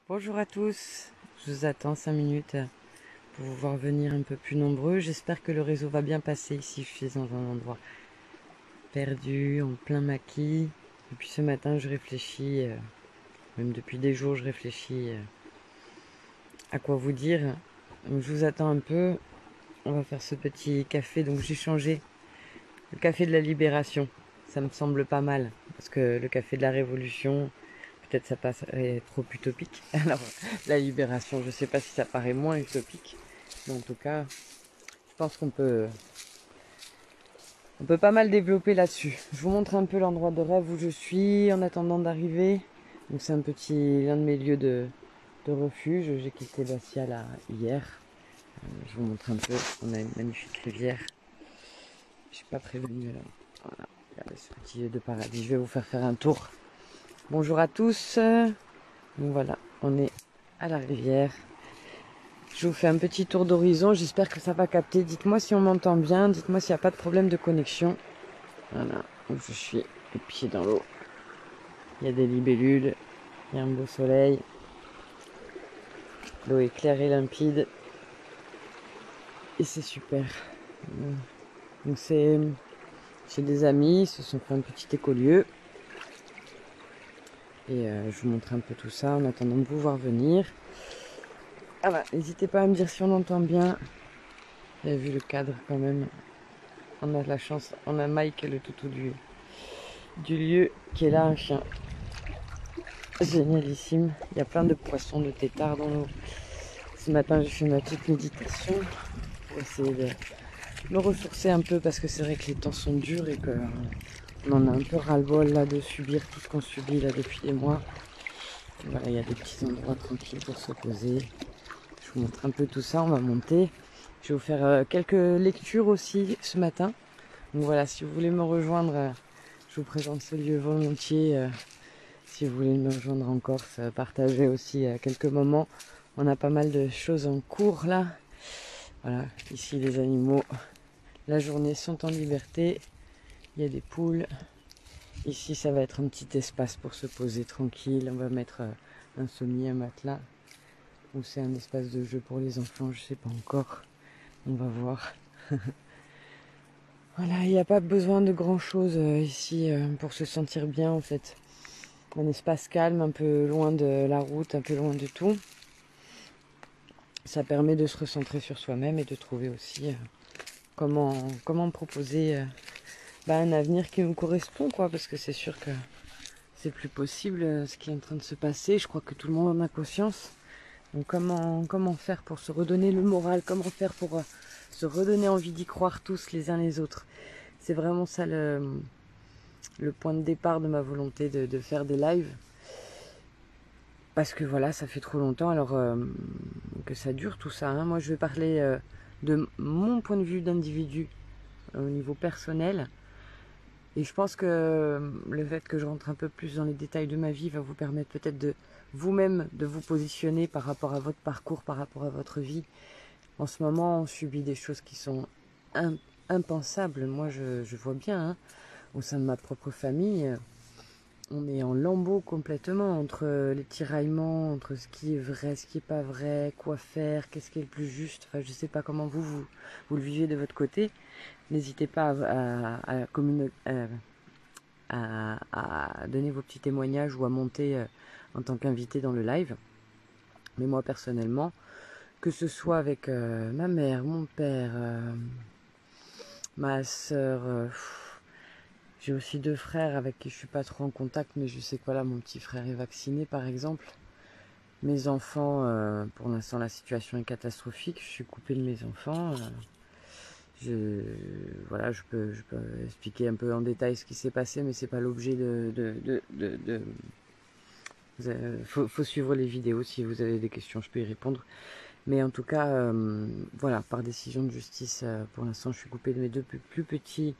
Bonjour à tous, je vous attends 5 minutes pour vous voir venir un peu plus nombreux. J'espère que le réseau va bien passer ici. Je suis dans un endroit perdu, en plein maquis. Depuis ce matin, je réfléchis, même depuis des jours, je réfléchis à quoi vous dire. Donc, je vous attends un peu. On va faire ce petit café. Donc j'ai changé le café de la libération. Ça me semble pas mal parce que le café de la révolution, peut-être ça paraît trop utopique. Alors, la libération, je ne sais pas si ça paraît moins utopique. Mais en tout cas, je pense on peut pas mal développer là-dessus. Je vous montre un peu l'endroit de rêve où je suis en attendant d'arriver. Donc c'est l'un de mes lieux de refuge. J'ai quitté Bastia là hier. Je vous montre un peu. On a une magnifique rivière. Je suis pas prévenue là. Voilà. Regardez ce petit lieu de paradis. Je vais vous faire un tour. Bonjour à tous. Donc voilà, on est à la rivière. Je vous fais un petit tour d'horizon, j'espère que ça va capter. Dites-moi si on m'entend bien, dites-moi s'il n'y a pas de problème de connexion. Voilà, où je suis, les pieds dans l'eau. Il y a des libellules, il y a un beau soleil. L'eau est claire et limpide. Et c'est super. Donc c'est chez des amis, ils se sont fait un petit écolieu. Et je vous montre un peu tout ça en attendant de vous voir venir. Voilà, n'hésitez pas à me dire si on entend bien. Vous avez vu le cadre quand même. On a de la chance, on a Mike, le toutou du lieu, qui est là, un chien génialissime. Il y a plein de poissons, de têtards dans l'eau. Ce matin, j'ai fait ma petite méditation pour essayer de me ressourcer un peu parce que c'est vrai que les temps sont durs et qu'on en a un peu ras-le-bol là de subir tout ce qu'on subit là depuis des mois. Et voilà, il y a des petits endroits tranquilles pour se poser. Je vous montre un peu tout ça, on va monter. Je vais vous faire quelques lectures aussi ce matin. Donc voilà, si vous voulez me rejoindre, je vous présente ce lieu volontiers. Si vous voulez me rejoindre en Corse, partager aussi quelques moments. On a pas mal de choses en cours là. Voilà, ici les animaux, la journée sont en liberté. Il y a des poules. Ici ça va être un petit espace pour se poser tranquille. On va mettre un sommier, un matelas. Ou c'est un espace de jeu pour les enfants, je sais pas encore. On va voir. Voilà, il n'y a pas besoin de grand chose ici pour se sentir bien en fait. Un espace calme, un peu loin de la route, un peu loin de tout. Ça permet de se recentrer sur soi-même et de trouver aussi comment proposer un avenir qui nous correspond, quoi, parce que c'est sûr que c'est plus possible ce qui est en train de se passer. Je crois que tout le monde en a conscience. Donc comment faire pour se redonner le moral, comment faire pour se redonner envie d'y croire tous les uns les autres. C'est vraiment ça le point de départ de ma volonté de faire des lives. Parce que voilà, ça fait trop longtemps alors que ça dure tout ça. Hein. Moi je vais parler de mon point de vue d'individu au niveau personnel. Et je pense que le fait que je rentre un peu plus dans les détails de ma vie va vous permettre peut-être de vous-même de vous positionner par rapport à votre parcours, par rapport à votre vie. En ce moment, on subit des choses qui sont impensables. Moi, je vois bien, hein, au sein de ma propre famille, on est en lambeaux complètement entre les tiraillements, entre ce qui est vrai, ce qui n'est pas vrai, quoi faire, qu'est-ce qui est le plus juste. Enfin, je ne sais pas comment vous le vivez de votre côté. N'hésitez pas à donner vos petits témoignages ou à monter en tant qu'invité dans le live. Mais moi personnellement, que ce soit avec ma mère, mon père, ma soeur, j'ai aussi 2 frères avec qui je suis pas trop en contact, mais je sais que voilà, mon petit frère est vacciné par exemple. Mes enfants, pour l'instant la situation est catastrophique, je suis coupée de mes enfants. Je, voilà, je peux expliquer un peu en détail ce qui s'est passé, mais c'est pas l'objet faut suivre les vidéos si vous avez des questions, je peux y répondre. Mais en tout cas, voilà, par décision de justice, pour l'instant, je suis coupée de mes 2 plus petits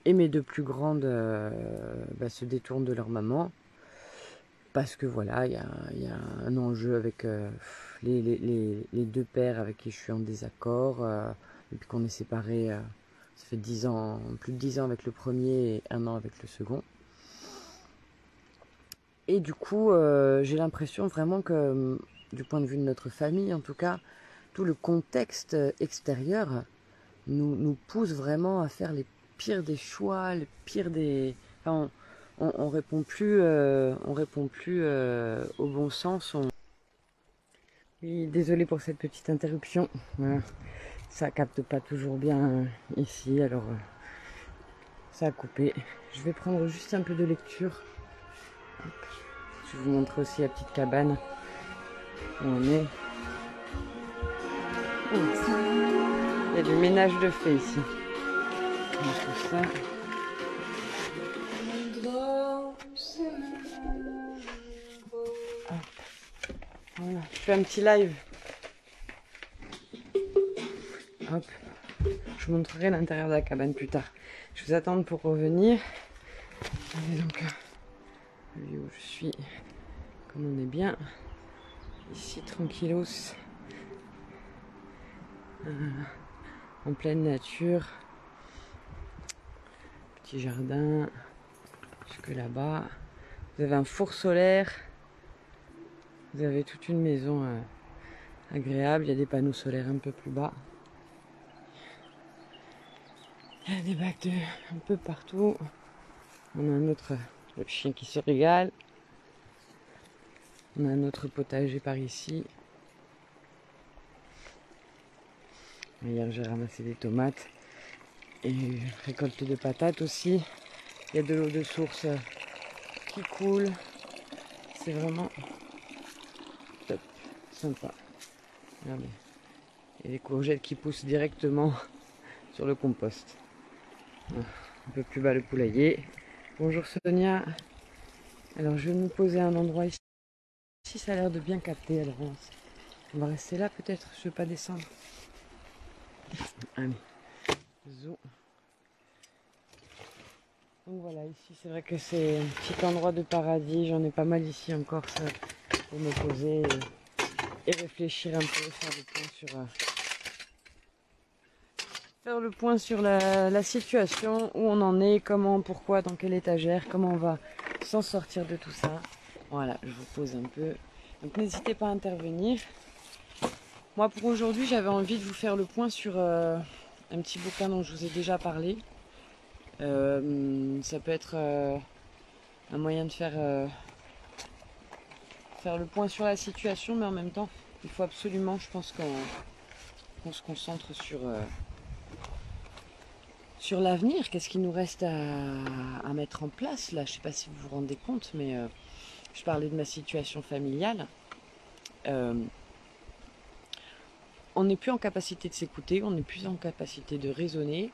et mes 2 plus grandes se détournent de leur maman. Parce que voilà, il y a un enjeu avec les 2 pères avec qui je suis en désaccord. Depuis qu'on est séparés, ça fait 10 ans, plus de 10 ans avec le premier et 1 an avec le second. Et du coup, j'ai l'impression vraiment que, du point de vue de notre famille en tout cas, tout le contexte extérieur nous pousse vraiment à faire les pires des choix, les pires des... Enfin, on répond plus, au bon sens. Oui, désolée pour cette petite interruption. Voilà. Ça capte pas toujours bien ici, alors ça a coupé. Je vais prendre juste un peu de lecture. Hop. Je vais vous montrer aussi la petite cabane où on est. Il y a du ménage de fait ici. Donc, tout ça. Hop. Voilà. Je fais un petit live. Hop. Je vous montrerai l'intérieur de la cabane plus tard. Je vous attends pour revenir. Allez donc, le lieu où je suis, comme on est bien. Ici, tranquillos. En pleine nature. Petit jardin. Jusque là-bas. Vous avez un four solaire. Vous avez toute une maison agréable. Il y a des panneaux solaires un peu plus bas. Il y a des bacs un peu partout. On a un autre, le chien qui se régale. On a un autre potager par ici. Hier j'ai ramassé des tomates et une récolte de patates aussi. Il y a de l'eau de source qui coule. C'est vraiment top, sympa. Regardez. Et les courgettes qui poussent directement sur le compost. Un peu plus bas le poulailler. Bonjour Sonia. Alors je vais me poser à un endroit ici. Ici ça a l'air de bien capter. Alors on va rester là peut-être. Je ne vais pas descendre. Allez. Zou. Donc voilà, ici c'est vrai que c'est un petit endroit de paradis. J'en ai pas mal ici en Corse pour me poser et réfléchir un peu, faire le point sur la situation, où on en est, comment, pourquoi, dans quelle étagère, comment on va s'en sortir de tout ça. Voilà, je vous pose un peu. Donc n'hésitez pas à intervenir. Moi pour aujourd'hui j'avais envie de vous faire le point sur un petit bouquin dont je vous ai déjà parlé. Ça peut être un moyen de faire le point sur la situation, mais en même temps il faut absolument, je pense, qu'on se concentre sur l'avenir. Qu'est-ce qu'il nous reste à mettre en place là? Je ne sais pas si vous vous rendez compte, mais je parlais de ma situation familiale. On n'est plus en capacité de s'écouter, on n'est plus en capacité de raisonner,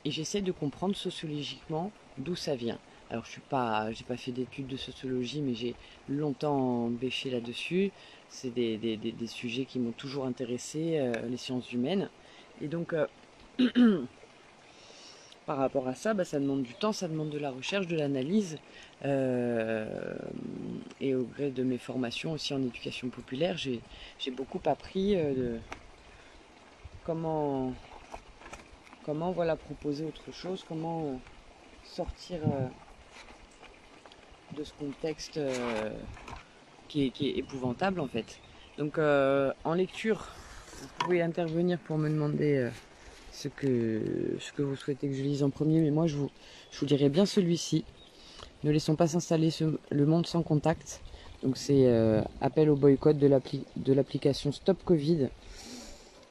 et j'essaie de comprendre sociologiquement d'où ça vient. Alors j'ai pas fait d'études de sociologie, mais j'ai longtemps bêché là-dessus. C'est des sujets qui m'ont toujours intéressé, les sciences humaines. Et donc par rapport à ça, ça demande du temps, ça demande de la recherche, de l'analyse. Et au gré de mes formations aussi en éducation populaire, j'ai beaucoup appris de comment voilà, proposer autre chose, comment sortir de ce contexte qui est épouvantable en fait. Donc en lecture, vous pouvez intervenir pour me demander ce que vous souhaitez que je lise en premier, mais moi je vous dirais bien celui-ci. Ne laissons pas s'installer le monde sans contact. Donc c'est appel au boycott de l'application Stop Covid.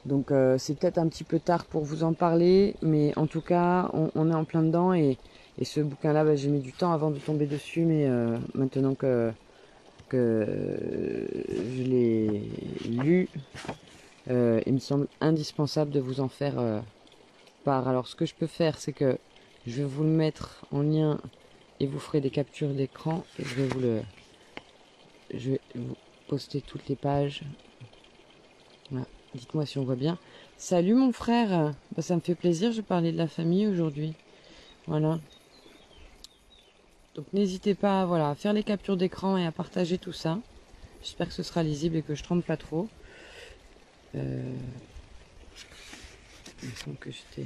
Donc c'est peut-être un petit peu tard pour vous en parler, mais en tout cas on est en plein dedans, et ce bouquin-là, j'ai mis du temps avant de tomber dessus, mais maintenant que je l'ai lu, il me semble indispensable de vous en faire part. Alors ce que je peux faire, c'est que je vais vous le mettre en lien et vous ferez des captures d'écran, et je vais vous poster toutes les pages. Voilà. Dites-moi si on voit bien. Salut mon frère, ça me fait plaisir, je parlais de la famille aujourd'hui. Voilà. Donc n'hésitez pas, voilà, à faire les captures d'écran et à partager tout ça. J'espère que ce sera lisible et que je trompe pas trop. Il me semble que j'étais...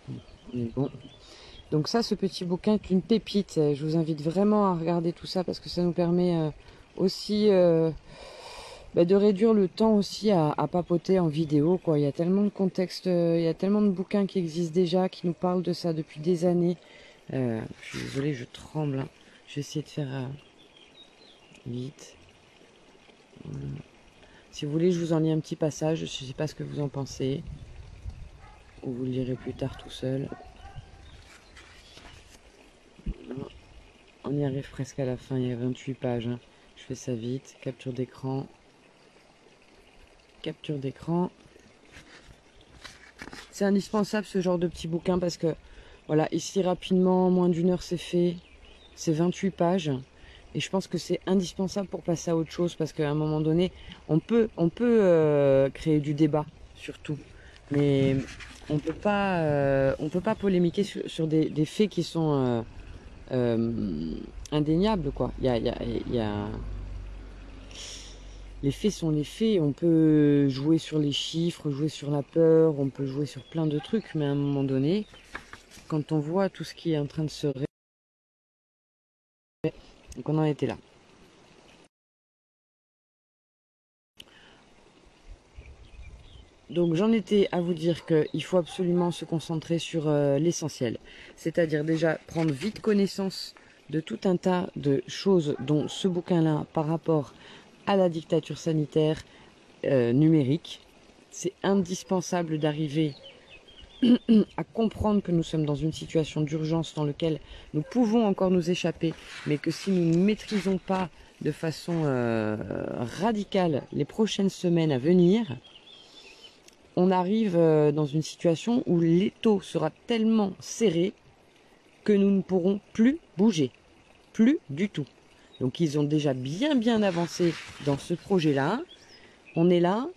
On est bon. Donc ça, ce petit bouquin est une pépite. Je vous invite vraiment à regarder tout ça parce que ça nous permet aussi de réduire le temps aussi à papoter en vidéo, quoi. Il y a tellement de contextes, il y a tellement de bouquins qui existent déjà, qui nous parlent de ça depuis des années. Je suis désolée, je tremble, hein. Je vais essayer de faire vite. Si vous voulez, je vous en lis un petit passage. Je ne sais pas ce que vous en pensez. Ou vous le lirez plus tard tout seul. On y arrive presque à la fin. Il y a 28 pages, hein. Je fais ça vite. Capture d'écran. Capture d'écran. C'est indispensable ce genre de petit bouquin parce que voilà, ici rapidement, en moins d'une heure c'est fait. C'est 28 pages. Et je pense que c'est indispensable pour passer à autre chose parce qu'à un moment donné, on peut créer du débat sur tout. Mais on peut pas polémiquer sur des faits qui sont indéniables, quoi. Les faits sont les faits. On peut jouer sur les chiffres, jouer sur la peur, on peut jouer sur plein de trucs. Mais à un moment donné, quand on voit tout ce qui est en train de se révéler, donc on en était là. Donc j'en étais à vous dire qu'il faut absolument se concentrer sur l'essentiel. C'est-à-dire déjà prendre vite connaissance de tout un tas de choses dont ce bouquin-là par rapport à la dictature sanitaire numérique. C'est indispensable d'arriver à comprendre que nous sommes dans une situation d'urgence dans laquelle nous pouvons encore nous échapper, mais que si nous ne maîtrisons pas de façon radicale les prochaines semaines à venir, on arrive dans une situation où l'étau sera tellement serré que nous ne pourrons plus bouger. Plus du tout. Donc ils ont déjà bien avancé dans ce projet-là. On est là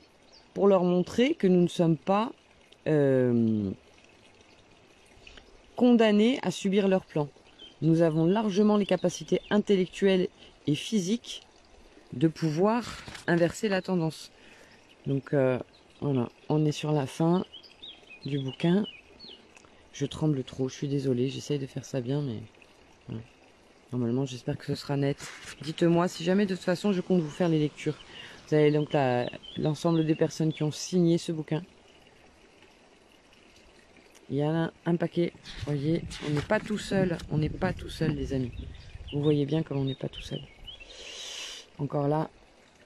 pour leur montrer que nous ne sommes pas condamnés à subir leur plan. Nous avons largement les capacités intellectuelles et physiques de pouvoir inverser la tendance. Donc voilà, on est sur la fin du bouquin. Je tremble trop, je suis désolée, j'essaye de faire ça bien, mais voilà. Normalement, j'espère que ce sera net. Dites-moi si jamais de toute façon je compte vous faire les lectures. Vous avez donc l'ensemble des personnes qui ont signé ce bouquin. Il y en a un paquet, vous voyez, on n'est pas tout seul, les amis. Vous voyez bien comme on n'est pas tout seul. Encore là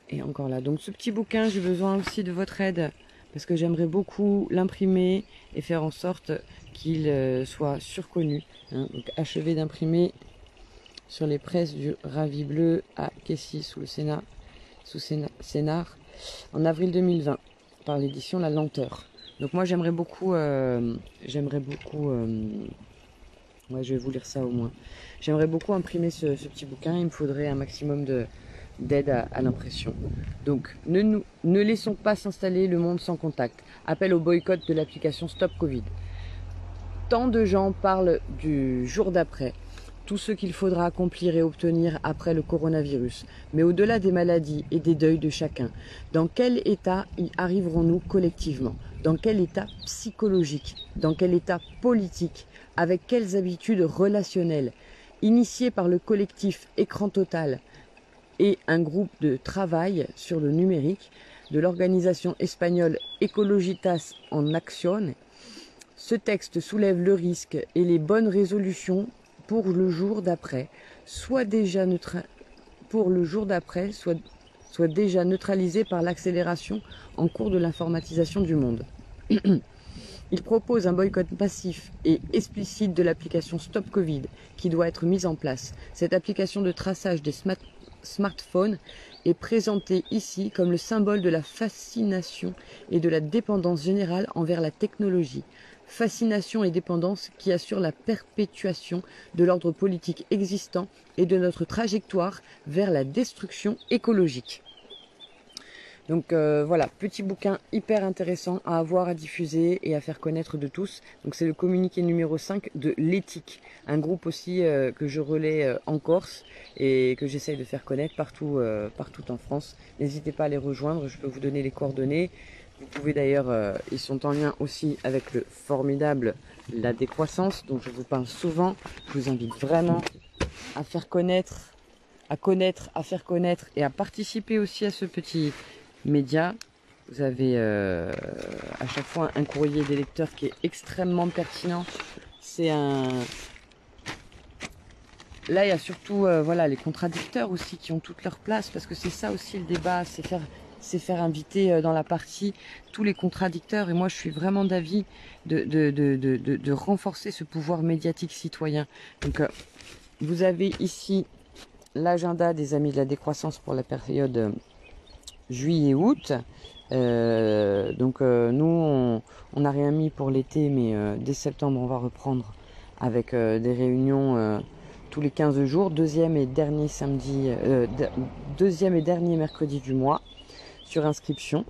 et encore là. Donc ce petit bouquin, j'ai besoin aussi de votre aide parce que j'aimerais beaucoup l'imprimer et faire en sorte qu'il soit surconnu. Hein. Donc achevé d'imprimer sur les presses du Ravi Bleu à Kessy sous le Sénat, Sénart, en avril 2020 par l'édition La Lenteur. Donc moi j'aimerais beaucoup, ouais, je vais vous lire ça au moins. J'aimerais beaucoup imprimer ce petit bouquin. Il me faudrait un maximum d'aide à l'impression. Donc ne laissons pas s'installer le monde sans contact. Appel au boycott de l'application Stop Covid. Tant de gens parlent du jour d'après, tout ce qu'il faudra accomplir et obtenir après le coronavirus. Mais au-delà des maladies et des deuils de chacun, dans quel état y arriverons-nous collectivement? Dans quel état psychologique? Dans quel état politique? Avec quelles habitudes relationnelles? Initié par le collectif Écran Total et un groupe de travail sur le numérique de l'organisation espagnole Ecologitas en Acción, ce texte soulève le risque et les bonnes résolutions pour le jour d'après, soit déjà neutralisé par l'accélération en cours de l'informatisation du monde. Il propose un boycott massif et explicite de l'application Stop Covid qui doit être mise en place. Cette application de traçage des smartphones est présentée ici comme le symbole de la fascination et de la dépendance générale envers la technologie. Fascination et dépendance qui assurent la perpétuation de l'ordre politique existant et de notre trajectoire vers la destruction écologique. Donc voilà, petit bouquin hyper intéressant à avoir, à diffuser et à faire connaître de tous. Donc c'est le communiqué numéro 5 de l'éthique, un groupe aussi que je relais en Corse et que j'essaye de faire connaître partout en France. N'hésitez pas à les rejoindre, je peux vous donner les coordonnées. Vous pouvez d'ailleurs, ils sont en lien aussi avec le formidable La Décroissance, dont je vous parle souvent. Je vous invite vraiment à faire connaître, à faire connaître et à participer aussi à ce petit média. Vous avez à chaque fois un courrier des lecteurs qui est extrêmement pertinent. C'est un... Là, il y a surtout voilà, les contradicteurs aussi qui ont toute leur place, parce que c'est ça aussi le débat, c'est faire inviter dans la partie tous les contradicteurs. Et moi, je suis vraiment d'avis de renforcer ce pouvoir médiatique citoyen. Donc, vous avez ici l'agenda des Amis de la Décroissance pour la période juillet-août. Nous, on n'a rien mis pour l'été, mais dès septembre, on va reprendre avec des réunions tous les 15 jours, deuxième et dernier mercredi du mois, sur inscription.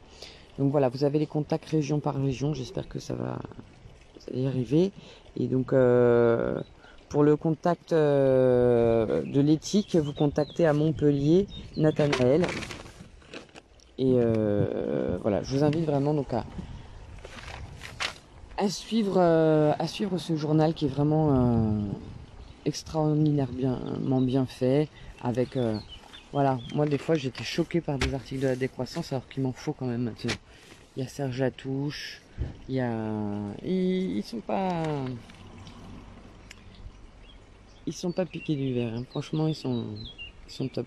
Donc voilà, vous avez les contacts région par région, j'espère que ça va y arriver. Et donc pour le contact de l'éthique, vous contactez à Montpellier Nathanaël. Et voilà, je vous invite vraiment donc à suivre ce journal qui est vraiment extraordinairement bien fait. Avec voilà, moi des fois j'étais choquée par des articles de La Décroissance alors qu'il m'en faut quand même maintenant. Il y a Serge Latouche, il y a... Ils sont pas piqués du verre, hein. Franchement ils sont top.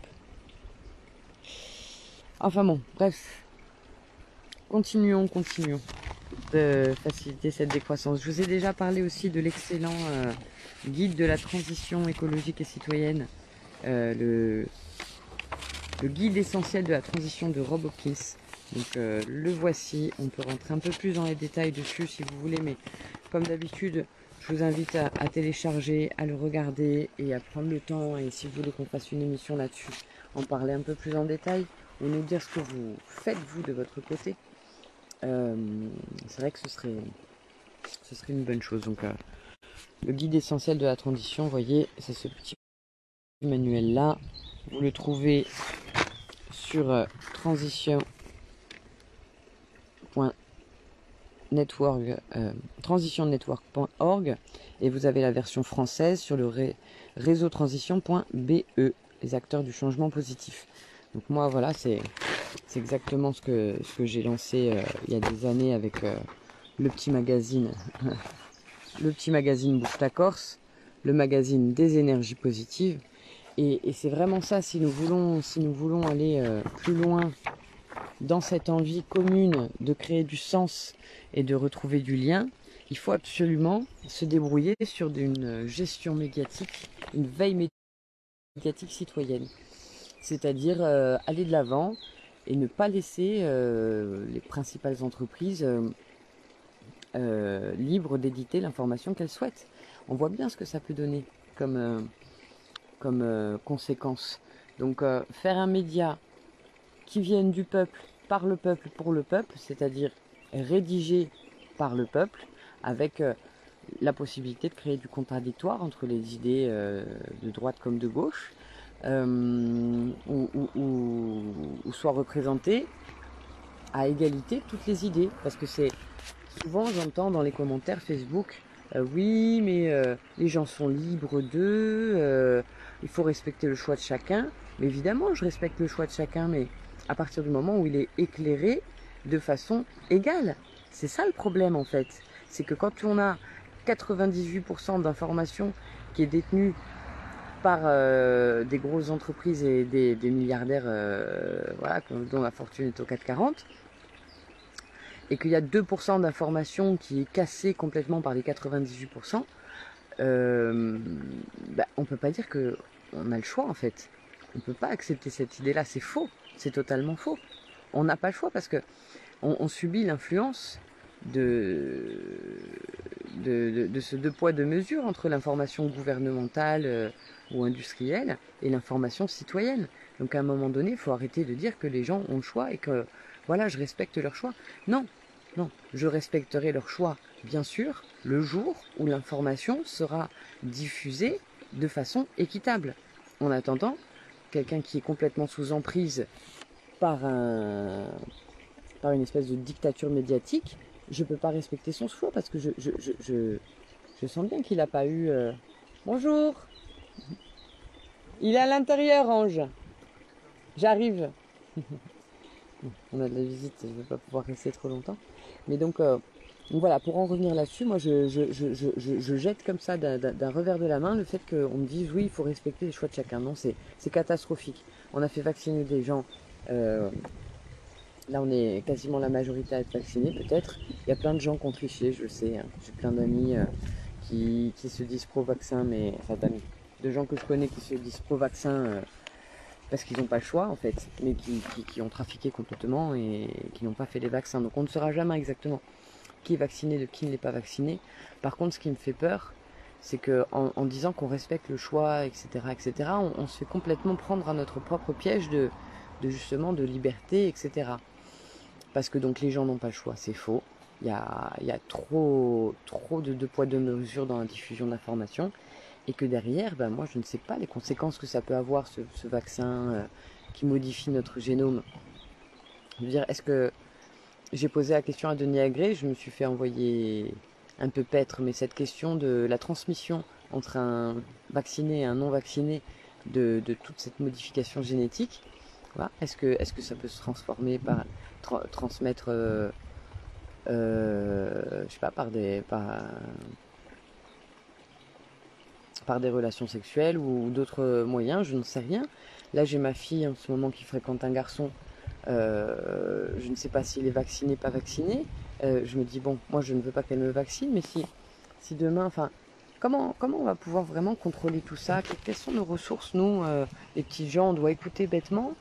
Enfin bon, bref. Continuons de faciliter cette décroissance. Je vous ai déjà parlé aussi de l'excellent guide de la transition écologique et citoyenne, le guide essentiel de la transition de Rob Hopkins. Donc le voici, on peut rentrer un peu plus dans les détails dessus si vous voulez, mais comme d'habitude, je vous invite à télécharger, à le regarder et à prendre le temps, et si vous voulez qu'on fasse une émission là-dessus, en parler un peu plus en détail, ou nous dire ce que vous faites vous de votre côté. C'est vrai que ce serait une bonne chose. Donc le guide essentiel de la transition, vous voyez, c'est ce petit manuel là. Vous le trouvez sur transitionnetwork.org, et vous avez la version française sur le réseautransition.be, les acteurs du changement positif. Donc moi voilà, c'est exactement ce que j'ai lancé il y a des années avec le petit magazine Bouge ta Corse, le magazine des énergies positives. Et c'est vraiment ça, si nous voulons aller plus loin dans cette envie commune de créer du sens et de retrouver du lien, il faut absolument se débrouiller sur une gestion médiatique, une veille médiatique citoyenne. C'est-à-dire aller de l'avant et ne pas laisser les principales entreprises libres d'éditer l'information qu'elles souhaitent. On voit bien ce que ça peut donner comme conséquence. Donc faire un média qui vienne du peuple, par le peuple, pour le peuple, c'est-à-dire rédigé par le peuple, avec la possibilité de créer du contradictoire entre les idées de droite comme de gauche, ou soit représentées à égalité toutes les idées. Parce que c'est souvent, j'entends dans les commentaires Facebook, oui, mais les gens sont libres d'eux, il faut respecter le choix de chacun. Mais évidemment, je respecte le choix de chacun, mais à partir du moment où il est éclairé de façon égale. C'est ça le problème en fait. C'est que quand on a 98% d'informations qui est détenue par des grosses entreprises et des milliardaires voilà, dont la fortune est au 440, et qu'il y a 2% d'informations qui est cassée complètement par les 98%, on ne peut pas dire qu'on a le choix en fait. On ne peut pas accepter cette idée-là, c'est faux, c'est totalement faux. On n'a pas le choix parce que on subit l'influence de ce deux poids deux mesures entre l'information gouvernementale ou industrielle et l'information citoyenne. Donc à un moment donné, il faut arrêter de dire que les gens ont le choix et que voilà, je respecte leur choix. Non, je respecterai leur choix, bien sûr, le jour où l'information sera diffusée de façon équitable. En attendant, quelqu'un qui est complètement sous emprise par par une espèce de dictature médiatique, je ne peux pas respecter son choix parce que je sens bien qu'il n'a pas eu... Bonjour. Il est à l'intérieur, Ange. J'arrive. On a de la visite, je ne vais pas pouvoir rester trop longtemps. Mais donc voilà, pour en revenir là-dessus, moi je jette comme ça d'un revers de la main le fait qu'on me dise oui, il faut respecter les choix de chacun. Non, c'est catastrophique. On a fait vacciner des gens. Là, on est quasiment la majorité à être vaccinés, peut-être. Il y a plein de gens qui ont triché, je sais. Hein. J'ai plein d'amis qui se disent pro-vaccin, mais enfin d'amis, de gens que je connais qui se disent pro-vaccin parce qu'ils n'ont pas le choix en fait, mais qui ont trafiqué complètement et qui n'ont pas fait les vaccins. Donc on ne saura jamais exactement qui est vacciné de qui ne l'est pas vacciné. Par contre, ce qui me fait peur, c'est qu'en disant qu'on respecte le choix, etc., on se fait complètement prendre à notre propre piège de justement de liberté, etc. Parce que donc les gens n'ont pas le choix, c'est faux. Il y a trop de deux poids deux mesures dans la diffusion d'informations. Et que derrière, ben moi je ne sais pas les conséquences que ça peut avoir ce vaccin qui modifie notre génome. Je veux dire, est-ce que j'ai posé la question à Denis Agré, je me suis fait envoyer un peu paître, mais cette question de la transmission entre un vacciné et un non vacciné de toute cette modification génétique, voilà, est-ce que ça peut se transformer par transmettre, je sais pas, par des relations sexuelles ou d'autres moyens, je ne sais rien. Là, j'ai ma fille en ce moment qui fréquente un garçon. Je ne sais pas s'il est vacciné, pas vacciné. Je me dis, bon, moi, je ne veux pas qu'elle me vaccine, mais si demain, enfin, comment on va pouvoir vraiment contrôler tout ça? Quelles sont nos ressources, nous, les petits gens, on doit écouter bêtement,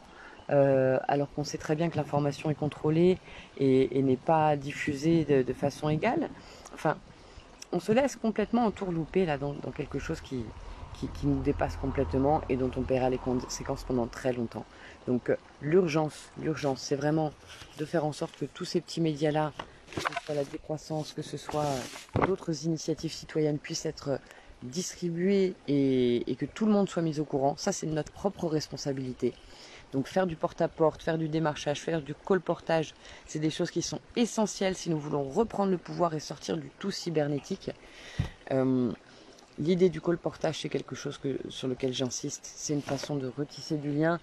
alors qu'on sait très bien que l'information est contrôlée et n'est pas diffusée de façon égale. Enfin, on se laisse complètement entourlouper là dans quelque chose qui nous dépasse complètement et dont on paiera les conséquences pendant très longtemps. Donc l'urgence, c'est vraiment de faire en sorte que tous ces petits médias-là, que ce soit la décroissance, que ce soit d'autres initiatives citoyennes puissent être distribuées et que tout le monde soit mis au courant. Ça, c'est notre propre responsabilité. Donc faire du porte-à-porte, faire du démarchage, faire du colportage, c'est des choses qui sont essentielles si nous voulons reprendre le pouvoir et sortir du tout cybernétique. L'idée du colportage, c'est quelque chose sur lequel j'insiste. C'est une façon de retisser du lien.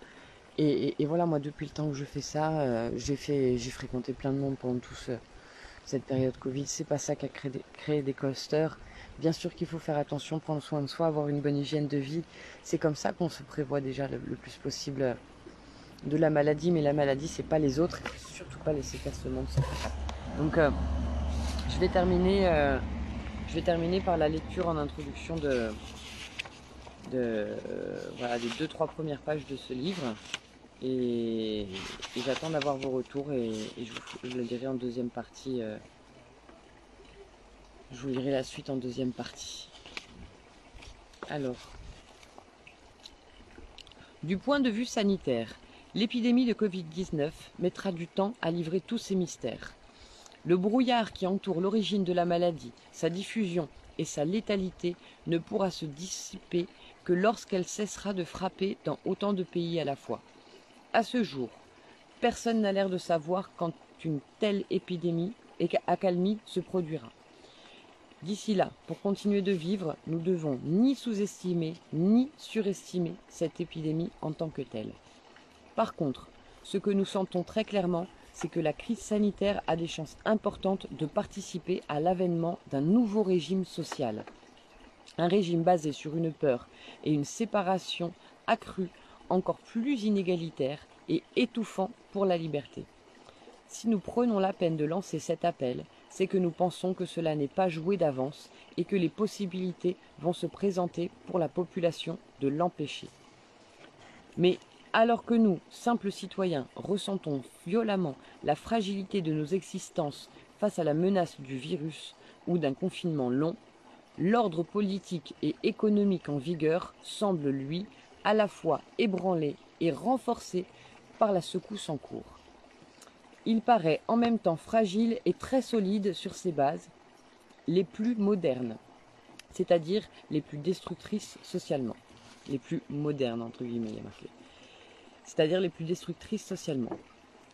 Et voilà, moi, depuis le temps que je fais ça, j'ai fréquenté plein de monde pendant cette période Covid. C'est pas ça qui a créé des clusters. Bien sûr qu'il faut faire attention, prendre soin de soi, avoir une bonne hygiène de vie. C'est comme ça qu'on se prévoit déjà le plus possible de la maladie, mais la maladie c'est pas les autres, il faut surtout pas laisser faire ce monde sans faire. Donc je vais terminer par la lecture en introduction voilà, des 2-3 premières pages de ce livre et j'attends d'avoir vos retours et je le lirai en deuxième partie. Je vous lirai la suite en deuxième partie. Alors, du point de vue sanitaire, l'épidémie de Covid-19 mettra du temps à livrer tous ses mystères. Le brouillard qui entoure l'origine de la maladie, sa diffusion et sa létalité ne pourra se dissiper que lorsqu'elle cessera de frapper dans autant de pays à la fois. À ce jour, personne n'a l'air de savoir quand une telle épidémie et accalmie se produira. D'ici là, pour continuer de vivre, nous devons ni sous-estimer ni surestimer cette épidémie en tant que telle. Par contre, ce que nous sentons très clairement, c'est que la crise sanitaire a des chances importantes de participer à l'avènement d'un nouveau régime social. Un régime basé sur une peur et une séparation accrue, encore plus inégalitaire et étouffant pour la liberté. Si nous prenons la peine de lancer cet appel, c'est que nous pensons que cela n'est pas joué d'avance et que les possibilités vont se présenter pour la population de l'empêcher. Mais alors que nous, simples citoyens, ressentons violemment la fragilité de nos existences face à la menace du virus ou d'un confinement long, l'ordre politique et économique en vigueur semble, lui, à la fois ébranlé et renforcé par la secousse en cours. Il paraît en même temps fragile et très solide sur ses bases, les plus modernes, c'est-à-dire les plus destructrices socialement. Les plus modernes, entre guillemets, il y a marqué. C'est-à-dire les plus destructrices socialement.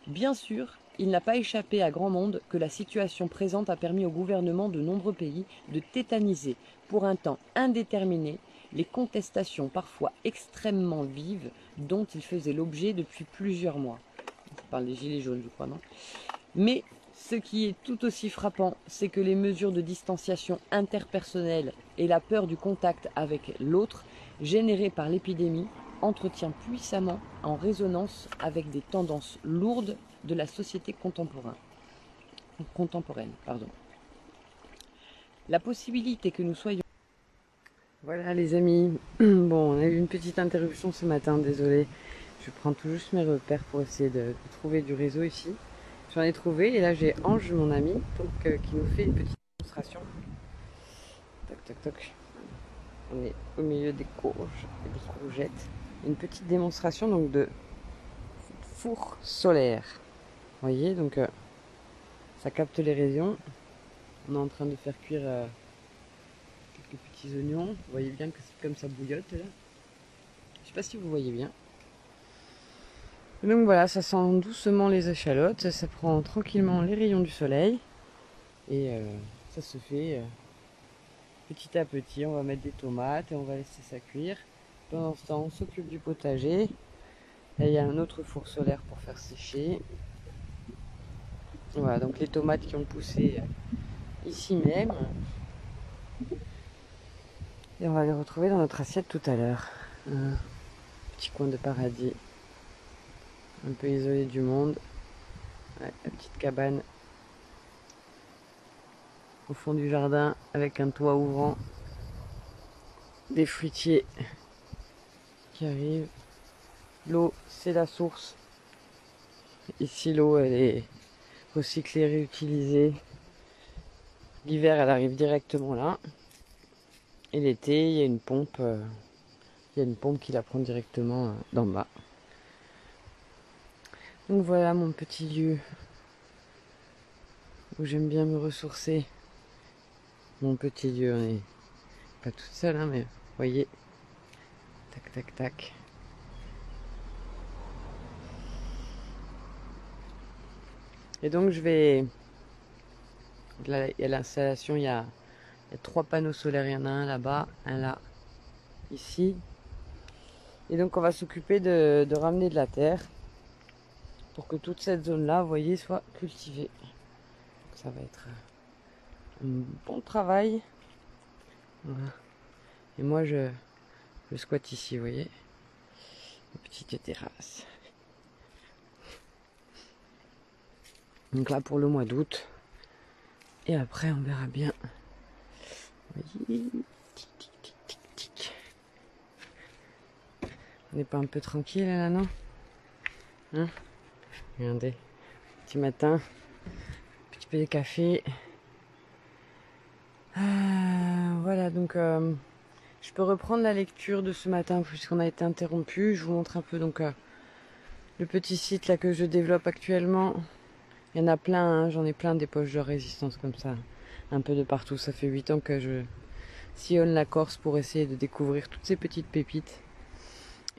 Bien sûr, il n'a pas échappé à grand monde que la situation présente a permis au gouvernement de nombreux pays de tétaniser, pour un temps indéterminé, les contestations parfois extrêmement vives dont il faisait l'objet depuis plusieurs mois. On parle des gilets jaunes, je crois, non? Mais ce qui est tout aussi frappant, c'est que les mesures de distanciation interpersonnelle et la peur du contact avec l'autre générées par l'épidémie entretient puissamment en résonance avec des tendances lourdes de la société contemporaine. La possibilité que nous soyons... Voilà les amis, bon, on a eu une petite interruption ce matin, désolé. Je prends tout juste mes repères pour essayer de trouver du réseau ici. J'en ai trouvé et là j'ai Ange, mon ami, qui nous fait une petite démonstration. Toc toc toc. On est au milieu des courges et des courgettes. Une petite démonstration donc de four solaire. Vous voyez, donc ça capte les rayons. On est en train de faire cuire quelques petits oignons. Vous voyez bien que c'est comme ça bouillotte là. Je sais pas si vous voyez bien. Et donc voilà, ça sent doucement les échalotes, ça prend tranquillement les rayons du soleil. Et ça se fait petit à petit. On va mettre des tomates et on va laisser ça cuire. Pendant ce temps, on s'occupe du potager. Là, il y a un autre four solaire pour faire sécher. Voilà, donc les tomates qui ont poussé ici même. Et on va les retrouver dans notre assiette tout à l'heure. Un petit coin de paradis. Un peu isolé du monde. Ouais, la petite cabane au fond du jardin avec un toit ouvrant. Des fruitiers qui arrivent. L'eau, c'est la source. Ici, l'eau, elle est recyclée, réutilisée. L'hiver, elle arrive directement là. Et l'été, il y a une pompe. Qui la prend directement d'en bas. Donc voilà mon petit lieu où j'aime bien me ressourcer. Mon petit lieu, on est pas toute seule, hein, mais vous voyez. Tac, tac, tac. Et donc je vais... Là, il y a l'installation, il y a 3 panneaux solaires. Il y en a un là-bas, un là, ici. Et donc on va s'occuper de ramener de la terre pour que toute cette zone-là, vous voyez, soit cultivée. Donc ça va être un bon travail. Voilà. Et moi je squatte ici, vous voyez. Une petite terrasse. Donc là pour le mois d'août. Et après on verra bien. Vous voyez. Tic, tic, tic, tic, tic. On n'est pas un peu tranquille là, non? Hein? Regardez. Petit matin. Petit peu de café. Voilà, donc je peux reprendre la lecture de ce matin puisqu'on a été interrompu. Je vous montre un peu donc le petit site là que je développe actuellement. Il y en a plein, hein, j'en ai plein des poches de résistance comme ça, un peu de partout. Ça fait 8 ans que je sillonne la Corse pour essayer de découvrir toutes ces petites pépites.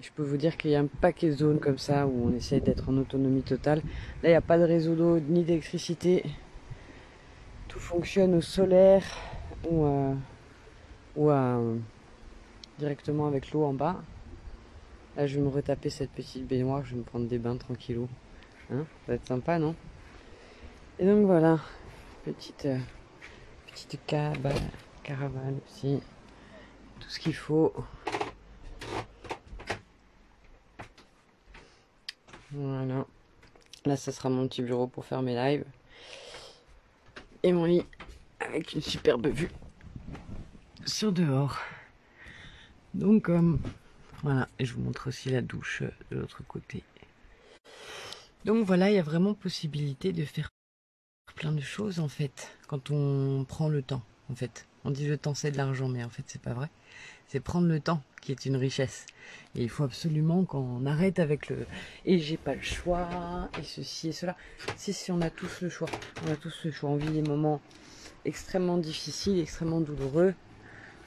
Je peux vous dire qu'il y a un paquet de zones comme ça où on essaie d'être en autonomie totale. Là, il n'y a pas de réseau d'eau ni d'électricité. Tout fonctionne au solaire ou directement avec l'eau en bas. Là, je vais me retaper cette petite baignoire. Je vais me prendre des bains tranquillou. Hein, ça va être sympa, non? Et donc voilà, petite caravane aussi. Tout ce qu'il faut. Voilà. Là, ça sera mon petit bureau pour faire mes lives. Et mon lit avec une superbe vue sur dehors. Donc, voilà. Et je vous montre aussi la douche de l'autre côté. Donc voilà, il y a vraiment possibilité de faire plein de choses en fait, quand on prend le temps en fait. On dit le temps c'est de l'argent, mais en fait c'est pas vrai. C'est prendre le temps qui est une richesse. Et il faut absolument qu'on arrête avec le « et j'ai pas le choix » et ceci et cela. Si, on a tous le choix. On a tous le choix. On vit des moments extrêmement difficiles, extrêmement douloureux.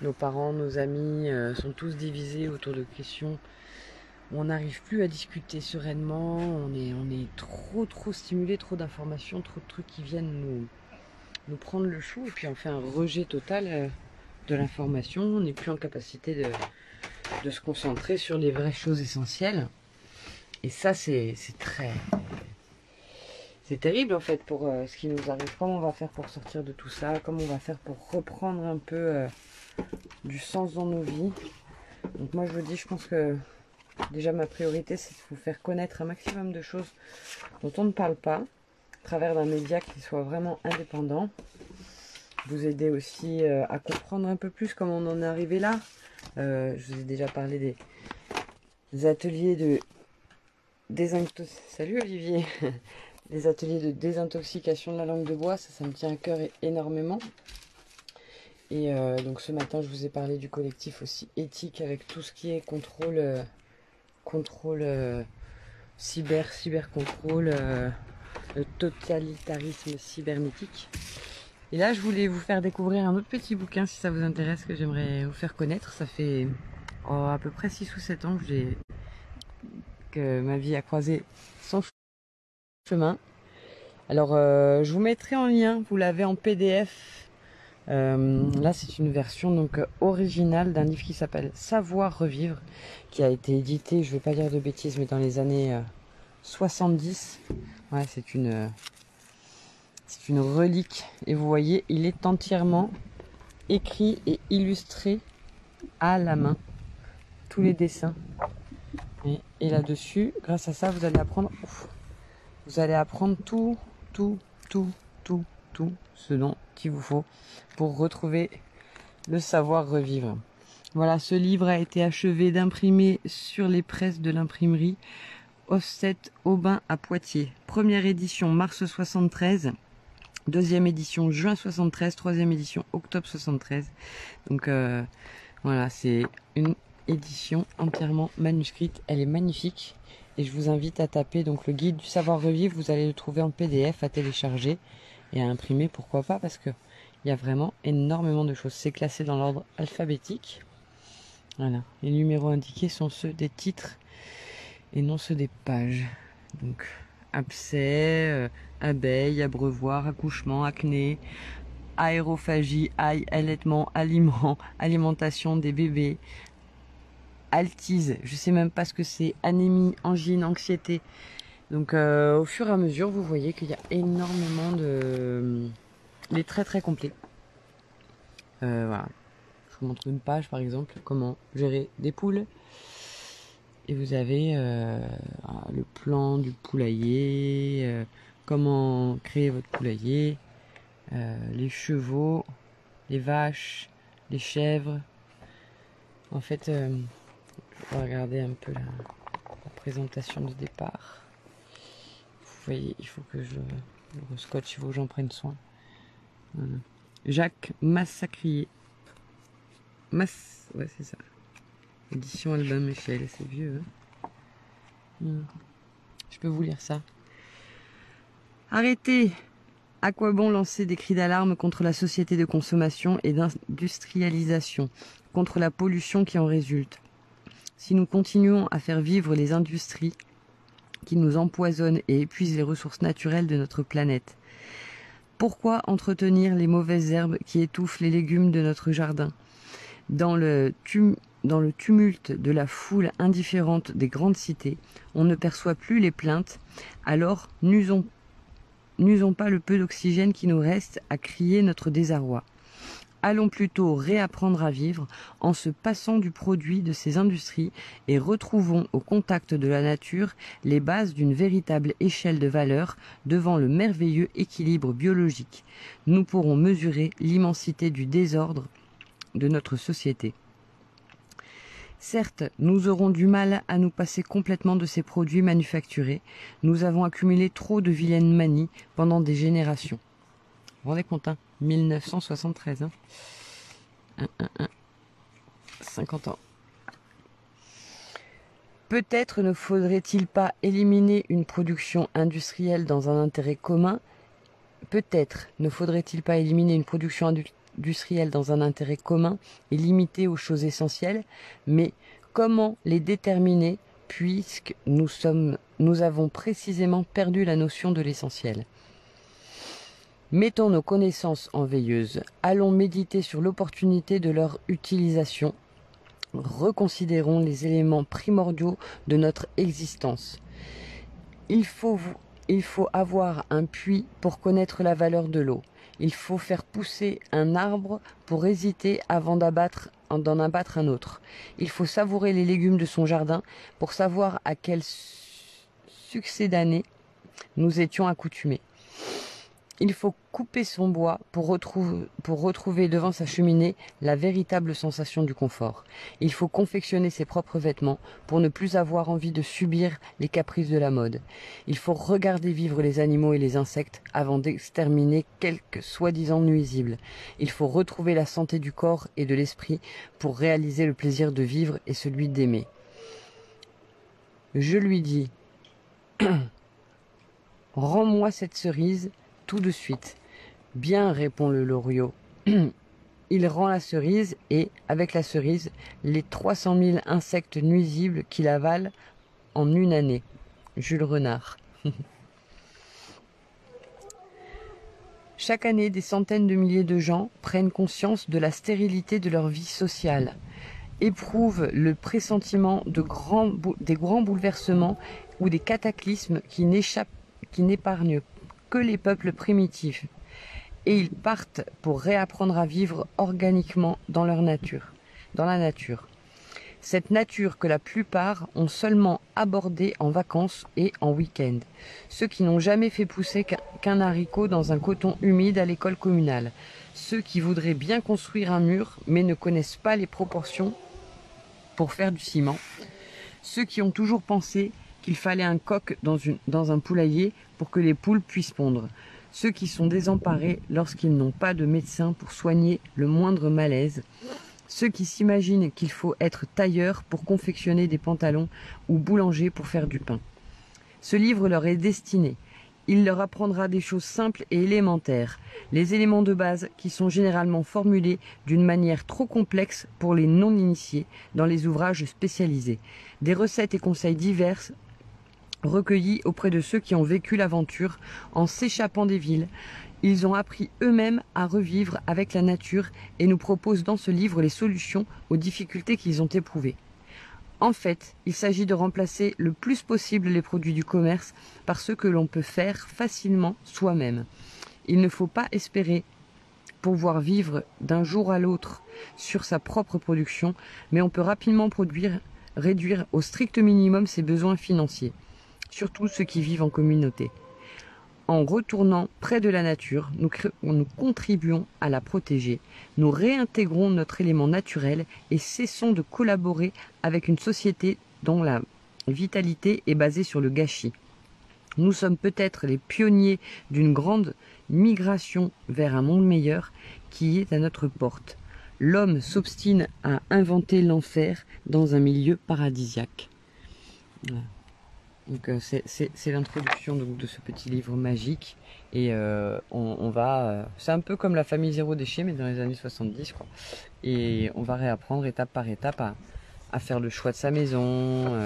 Nos parents, nos amis sont tous divisés autour de questions où on n'arrive plus à discuter sereinement, on est trop stimulé, trop d'informations, trop de trucs qui viennent nous prendre le chou, et puis on fait un rejet total de l'information, on n'est plus en capacité de se concentrer sur les vraies choses essentielles. Et ça, c'est terrible en fait pour ce qui nous arrive. Comment on va faire pour sortir de tout ça? Comment on va faire pour reprendre un peu du sens dans nos vies? Donc moi je vous dis, je pense que déjà ma priorité c'est de vous faire connaître un maximum de choses dont on ne parle pas, à travers d'un média qui soit vraiment indépendant. Vous aider aussi à comprendre un peu plus comment on en est arrivé là. Je vous ai déjà parlé des ateliers de Salut Olivier. Des ateliers de désintoxication de la langue de bois, ça me tient à cœur énormément. Et donc ce matin, je vous ai parlé du collectif aussi éthique avec tout ce qui est contrôle cybercontrôle, le totalitarisme cybernétique. Et là, je voulais vous faire découvrir un autre petit bouquin, si ça vous intéresse, que j'aimerais vous faire connaître. Ça fait à peu près 6 ou 7 ans que ma vie a croisé son chemin. Alors, je vous mettrai en lien, vous l'avez en PDF. Là, c'est une version donc originale d'un livre qui s'appelle Savoir revivre, qui a été édité, je ne vais pas dire de bêtises, mais dans les années 70. Ouais, c'est une relique. Et vous voyez, il est entièrement écrit et illustré à la main. Tous les dessins. Et là-dessus, grâce à ça, vous allez apprendre... Vous allez apprendre tout ce dont il vous faut pour retrouver le savoir revivre. Voilà, ce livre a été achevé d'imprimer sur les presses de l'imprimerie Offset Aubin à Poitiers. Première édition mars 73, deuxième édition juin 73, troisième édition octobre 73. Donc voilà, c'est une édition entièrement manuscrite, elle est magnifique. Et je vous invite à taper donc le guide du savoir revivre, vous allez le trouver en PDF à télécharger et à imprimer, pourquoi pas, parce que il y a vraiment énormément de choses. C'est classé dans l'ordre alphabétique. Voilà, les numéros indiqués sont ceux des titres et non ceux des pages. Donc abcès, abeille, abreuvoir, accouchement, acné, aérophagie, allaitement, aliment, alimentation des bébés, altise, je sais même pas ce que c'est, anémie, angine, anxiété. Donc au fur et à mesure, vous voyez qu'il y a énormément de... Il est très complet. Voilà. Je vous montre une page par exemple, comment gérer des poules. Et vous avez le plan du poulailler, comment créer votre poulailler, les chevaux, les vaches, les chèvres. En fait, on va regarder un peu la présentation de départ. Vous voyez, il faut que je le scotch, il faut que j'en prenne soin. Voilà. Jacques Massacrier. Ouais, c'est ça. Édition Albin Michel, c'est vieux. Hein. Je peux vous lire ça. Arrêtez! À quoi bon lancer des cris d'alarme contre la société de consommation et d'industrialisation, contre la pollution qui en résulte? Si nous continuons à faire vivre les industries qui nous empoisonnent et épuisent les ressources naturelles de notre planète, pourquoi entretenir les mauvaises herbes qui étouffent les légumes de notre jardin? Dans le tumulte de la foule indifférente des grandes cités, on ne perçoit plus les plaintes, alors n'usons pas le peu d'oxygène qui nous reste à crier notre désarroi. Allons plutôt réapprendre à vivre en se passant du produit de ces industries et retrouvons au contact de la nature les bases d'une véritable échelle de valeurs devant le merveilleux équilibre biologique. Nous pourrons mesurer l'immensité du désordre de notre société. Certes, nous aurons du mal à nous passer complètement de ces produits manufacturés. Nous avons accumulé trop de vilaines manies pendant des générations. Vous vous rendez compte, hein, 1973, hein. 50 ans. Peut-être ne faudrait-il pas éliminer une production industrielle dans un intérêt commun. Peut-être ne faudrait-il pas éliminer une production industrielle dans un intérêt commun et limiter aux choses essentielles. Mais comment les déterminer puisque nous avons précisément perdu la notion de l'essentiel. Mettons nos connaissances en veilleuse, allons méditer sur l'opportunité de leur utilisation, reconsidérons les éléments primordiaux de notre existence. Il faut avoir un puits pour connaître la valeur de l'eau. Il faut faire pousser un arbre pour hésiter avant d'en abattre un autre. Il faut savourer les légumes de son jardin pour savoir à quel succès d'année nous étions accoutumés. Il faut couper son bois pour retrouver devant sa cheminée la véritable sensation du confort. Il faut confectionner ses propres vêtements pour ne plus avoir envie de subir les caprices de la mode. Il faut regarder vivre les animaux et les insectes avant d'exterminer quelques soi-disant nuisibles. Il faut retrouver la santé du corps et de l'esprit pour réaliser le plaisir de vivre et celui d'aimer. Je lui dis « Rends-moi cette cerise » tout de suite. Bien, répond le loriot. Il rend la cerise et, avec la cerise, les 300 000 insectes nuisibles qu'il avale en une année. Jules Renard. Chaque année, des centaines de milliers de gens prennent conscience de la stérilité de leur vie sociale, éprouvent le pressentiment des grands bouleversements ou des cataclysmes qui n'épargnent que les peuples primitifs, et ils partent pour réapprendre à vivre organiquement dans la nature. Cette nature que la plupart ont seulement abordée en vacances et en week-end. Ceux qui n'ont jamais fait pousser qu'un haricot dans un coton humide à l'école communale. Ceux qui voudraient bien construire un mur mais ne connaissent pas les proportions pour faire du ciment. Ceux qui ont toujours pensé qu'il fallait un coq dans un poulailler pour que les poules puissent pondre. Ceux qui sont désemparés lorsqu'ils n'ont pas de médecin pour soigner le moindre malaise. Ceux qui s'imaginent qu'il faut être tailleur pour confectionner des pantalons ou boulanger pour faire du pain. Ce livre leur est destiné. Il leur apprendra des choses simples et élémentaires, les éléments de base qui sont généralement formulés d'une manière trop complexe pour les non-initiés dans les ouvrages spécialisés. Des recettes et conseils divers recueillis auprès de ceux qui ont vécu l'aventure en s'échappant des villes. Ils ont appris eux-mêmes à revivre avec la nature et nous proposent dans ce livre les solutions aux difficultés qu'ils ont éprouvées. En fait, il s'agit de remplacer le plus possible les produits du commerce par ceux que l'on peut faire facilement soi-même. Il ne faut pas espérer pouvoir vivre d'un jour à l'autre sur sa propre production, mais on peut rapidement réduire au strict minimum ses besoins financiers, surtout ceux qui vivent en communauté. En retournant près de la nature, nous contribuons à la protéger, nous réintégrons notre élément naturel et cessons de collaborer avec une société dont la vitalité est basée sur le gâchis. Nous sommes peut-être les pionniers d'une grande migration vers un monde meilleur qui est à notre porte. L'homme s'obstine à inventer l'enfer dans un milieu paradisiaque. Voilà. Donc c'est l'introduction de ce petit livre magique et on va c'est un peu comme la famille zéro déchet mais dans les années 70 quoi. Et on va réapprendre étape par étape à faire le choix de sa maison,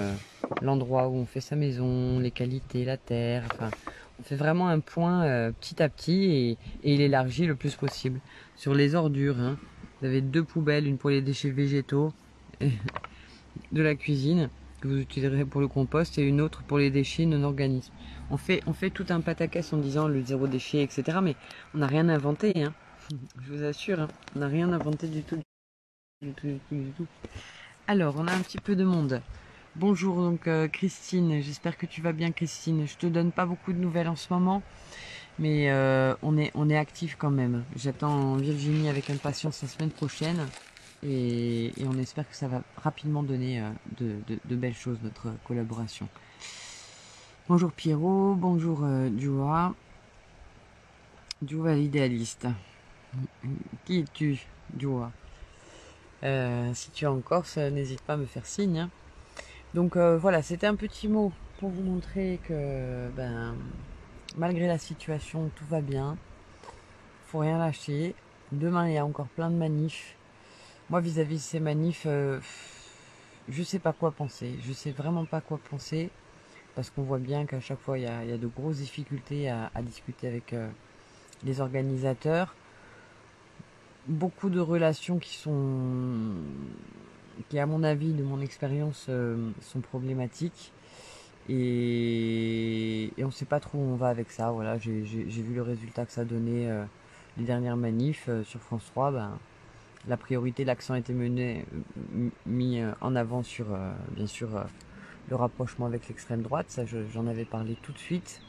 l'endroit où on fait sa maison, les qualités, la terre, enfin on fait vraiment un point petit à petit et il élargit le plus possible. Sur les ordures, hein, vous avez 2 poubelles, une pour les déchets végétaux de la cuisine que vous utiliserez pour le compost et une autre pour les déchets non-organismes. On fait tout un pataquès en disant le zéro déchet, etc. Mais on n'a rien inventé, hein. Je vous assure, hein. On n'a rien inventé du tout. Alors, on a un petit peu de monde. Bonjour donc Christine, j'espère que tu vas bien Christine. Je te donne pas beaucoup de nouvelles en ce moment, mais on est actif quand même. J'attends Virginie avec impatience la semaine prochaine. Et on espère que ça va rapidement donner de belles choses, notre collaboration. Bonjour Pierrot, bonjour Djoua. Djoua l'idéaliste. Qui es-tu, Djoua? Si tu es en Corse, n'hésite pas à me faire signe. Hein. Donc voilà, c'était un petit mot pour vous montrer que malgré la situation, tout va bien. Faut rien lâcher. Demain, il y a encore plein de manifs. Moi, vis-à-vis de ces manifs, je sais pas quoi penser. Je sais vraiment pas quoi penser parce qu'on voit bien qu'à chaque fois il y a de grosses difficultés à discuter avec les organisateurs. Beaucoup de relations qui à mon avis, de mon expérience, sont problématiques. Et on ne sait pas trop où on va avec ça. Voilà, j'ai vu le résultat que ça donnait les dernières manifs sur France 3. Ben, la priorité, l'accent était mis en avant sur, bien sûr, le rapprochement avec l'extrême droite. Ça, j'en avais parlé tout de suite.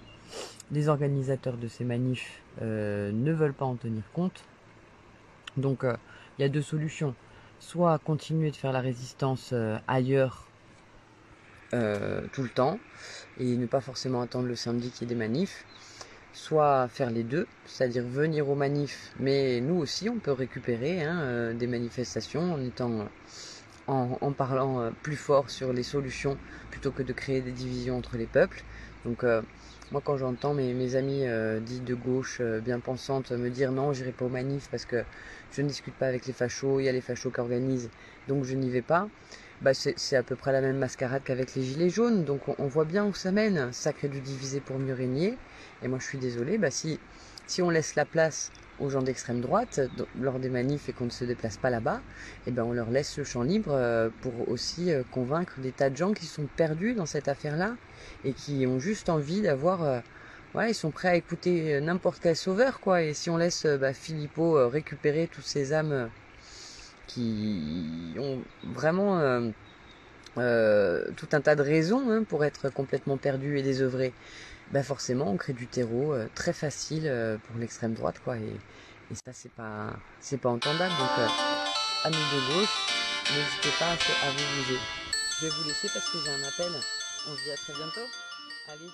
Les organisateurs de ces manifs ne veulent pas en tenir compte. Donc, il y a deux solutions. Soit continuer de faire la résistance ailleurs tout le temps et ne pas forcément attendre le samedi qu'il y ait des manifs, soit faire les deux, c'est-à-dire venir aux manifs, mais nous aussi on peut récupérer des manifestations en parlant plus fort sur les solutions plutôt que de créer des divisions entre les peuples. Donc moi quand j'entends mes amis dits de gauche bien pensantes me dire non, j'irai pas aux manifs parce que je ne discute pas avec les fachos, il y a les fachos qui organisent, donc je n'y vais pas. Bah c'est à peu près la même mascarade qu'avec les gilets jaunes, donc on voit bien où ça mène. Ça crée du diviser pour mieux régner. Et moi je suis désolée, bah si on laisse la place aux gens d'extrême droite lors des manifs et qu'on ne se déplace pas là-bas, et ben on leur laisse le champ libre pour aussi convaincre des tas de gens qui sont perdus dans cette affaire-là et qui ont juste envie d'avoir voilà, ils sont prêts à écouter n'importe quel sauveur, quoi. Et si on laisse Philippot récupérer toutes ces âmes qui ont vraiment tout un tas de raisons pour être complètement perdus et désœuvrés, bah forcément on crée du terreau très facile pour l'extrême droite, quoi. Et ça c'est pas entendable. Donc amis de gauche, n'hésitez pas à vous bouger. Je vais vous laisser parce que j'ai un appel. On se dit à très bientôt. Allez.